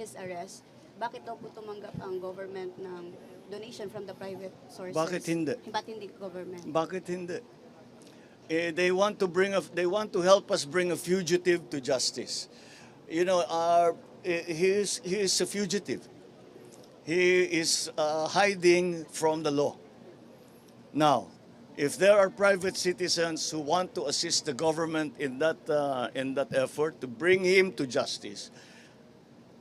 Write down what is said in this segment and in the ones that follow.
his arrest, bakit daw po tumanggap ang government ng donation from the private sources? Bakit hindi? Ba't hindi government? Bakit hindi? They want to help us bring a fugitive to justice. You know, he is a fugitive. He is hiding from the law. Now, if there are private citizens who want to assist the government in that effort to bring him to justice,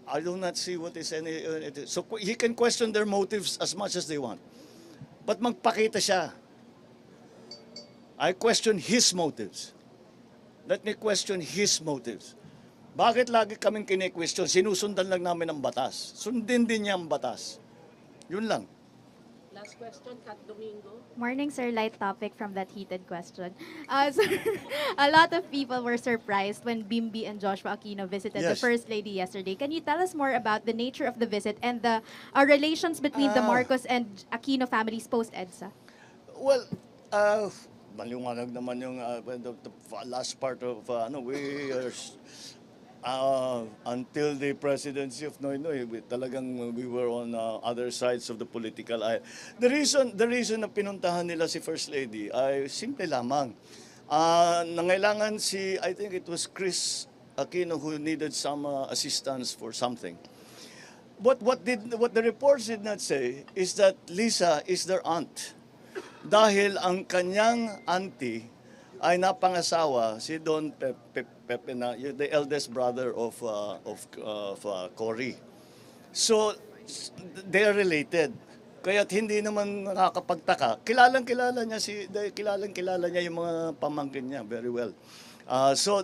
I do not see what is any. So he can question their motives as much as they want, but magpakita siya. I question his motives. Let me question his motives. Bakit lagi kaming kine-question? Sinusundan lang namin ang batas. Sundin din niya ang batas. Yun lang. Last question, Kat Domingo. Morning, sir. Light topic from that heated question. Sir, a lot of people were surprised when Bimbi and Joshua Aquino visited the Yes. First Lady yesterday. Can you tell us more about the nature of the visit and the relations between the Marcos and Aquino families post-EDSA? Well, maliwanag naman yung the last part of we are until the presidency of Noynoy, we were on other sides of the political aisle. The reason na pinuntahan nila si First Lady ay simple lamang. Nangailangan I think it was Chris Aquino who needed some assistance for something. What the reports did not say is that Lisa is their aunt. Dahil ang kanyang auntie ay napangasawa si Don Pepe na the eldest brother of Cory. So they are related. Kaya't hindi naman nakakapagtaka. Kilalang-kilala niya yung mga pamangkin niya very well. So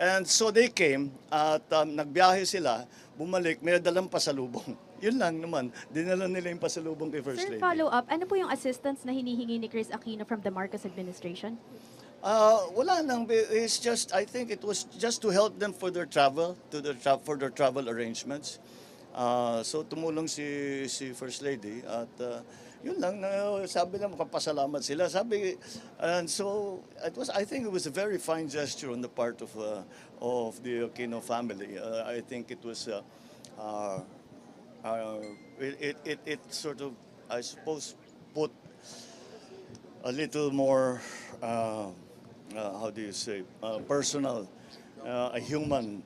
and so they came at nagbiyahe sila, bumalik, may dalang pasalubong. Yun lang naman, dinala nila yung pasalubong kay First Sir, Lady. follow-up, ano po yung assistance na hinihingi ni Chris Aquino from the Marcos administration? Wala lang. It's just, I think it was just to help them for their travel, for their travel arrangements. So tumulong si First Lady at yun lang sabi lang magpapasalamat sila. And so I think it was a very fine gesture on the part of the Aquino family. I think it was it sort of, I suppose, put a little more how do you say, personal, a human